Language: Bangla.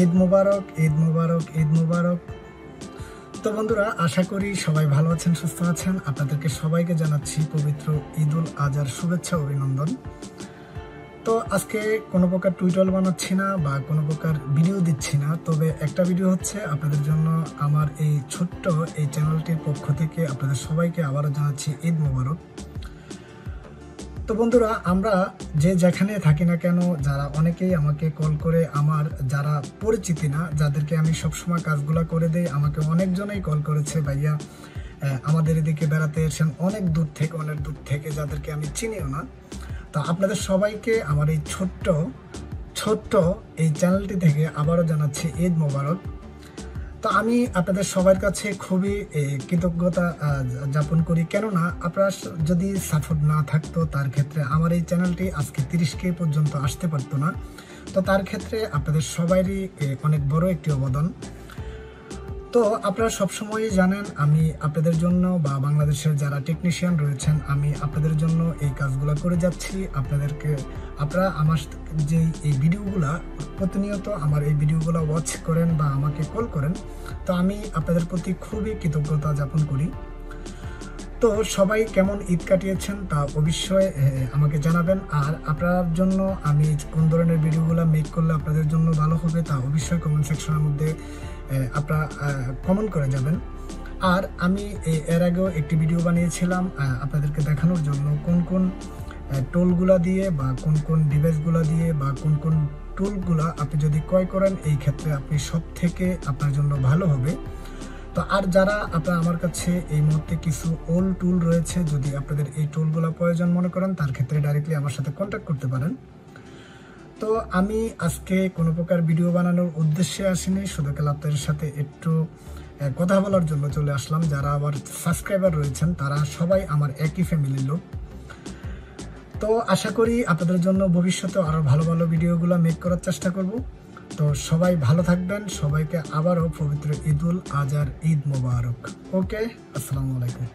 ঈদ মুবারক, ঈদ মুবারক, ঈদ মুবারক। তো বন্ধুরা, আশা করি সবাই ভালো আছেন, সুস্থ আছেন। আপনাদেরকে সবাইকে জানাচ্ছি পবিত্র ঈদুল আজহার শুভেচ্ছা, অভিনন্দন। তো আজকে কোনো প্রকার টুইটার বানাচ্ছি না বা কোনো প্রকার ভিডিও দিচ্ছি না, তবে একটা ভিডিও হচ্ছে আপনাদের জন্য। আমার এই ছোট্ট এই চ্যানেলটির পক্ষ থেকে আপনাদের সবাইকে আবারও জানাচ্ছি ঈদ মুবারক। তো বন্ধুরা, আমরা যে যেখানে থাকি না কেন, যারা অনেকেই আমাকে কল করে, আমার যারা পরিচিতি না, যাদেরকে আমি সবসময় কাজগুলো করে দেই, আমাকে অনেকজনেই কল করেছে, ভাইয়া আমাদের এদিকে বেড়াতে এসেছেন অনেক দূর থেকে, যাদেরকে আমি চিনিও না। তো আপনাদের সবাইকে আমার এই ছোট্ট এই চ্যানেলটি থেকে আবারও জানাচ্ছি ঈদ মোবারক। তো আমি আপনাদের সবার কাছে খুবই কৃতজ্ঞতা যাপন করি, কেননা আপনারা যদি সাপোর্ট না থাকতো, তার ক্ষেত্রে আমার এই চ্যানেলটি আজকে 30K পর্যন্ত আসতে পারতো না। তো তার ক্ষেত্রে আপনাদের সবারই অনেক বড় একটি অবদান। তো আপনারা সবসময়ই জানেন আমি আপনাদের জন্য বা বাংলাদেশের যারা টেকনিশিয়ান রয়েছেন, আমি আপনাদের জন্য এই কাজগুলো করে যাচ্ছি। আপনারা আমার যে এই ভিডিওগুলা প্রতিনিয়ত আমার এই ভিডিওগুলো ওয়াচ করেন বা আমাকে কল করেন, তো আমি আপনাদের প্রতি খুবই কৃতজ্ঞতা যাপন করি। তো সবাই কেমন ঈদ কাটিয়েছেন তা অবশ্যই আমাকে জানাবেন। আর আপনার জন্য আমি কোন ধরনের ভিডিওগুলো মেক করলে আপনাদের জন্য ভালো হবে তা অবশ্যই কমেন্ট সেকশনের মধ্যে আপনারা কমেন্ট করে যাবেন। আর আমি এর আগেও একটি ভিডিও বানিয়েছিলাম আপনাদেরকে দেখানোর জন্য কোন টুলগুলা দিয়ে বা কোন ডিভাইসগুলো দিয়ে বা কোন টুলগুলা আপনি যদি ক্রয় করেন, এই ক্ষেত্রে আপনি সব থেকে আপনার জন্য ভালো হবে। তো আর যারা আপনারা আমার কাছে এই মুহূর্তে কিছু ওল্ড টুল রয়েছে, যদি আপনাদের এই টুলগুলো প্রয়োজন মনে করেন, তার ক্ষেত্রে ডাইরেক্টলি আমার সাথে কন্ট্যাক্ট করতে পারেন। তো আমি আজকে কোনো প্রকার ভিডিও বানানোর উদ্দেশ্যে আসিনি, শুধু কেবল আপনাদের সাথে একটু কথা বলার জন্য চলে আসলাম। যারা আমার সাবস্ক্রাইবার রয়েছেন তারা সবাই আমার একই ফ্যামিলির লোক। তো আশা করি আপনাদের জন্য ভবিষ্যতে আরও ভালো ভালো ভিডিওগুলো মেক করার চেষ্টা করব। তো সবাই ভালো থাকবেন, সবাইকে আবারও পবিত্র ঈদুল আজহার ঈদ মোবারক। ওকে, আসসালামু আলাইকুম।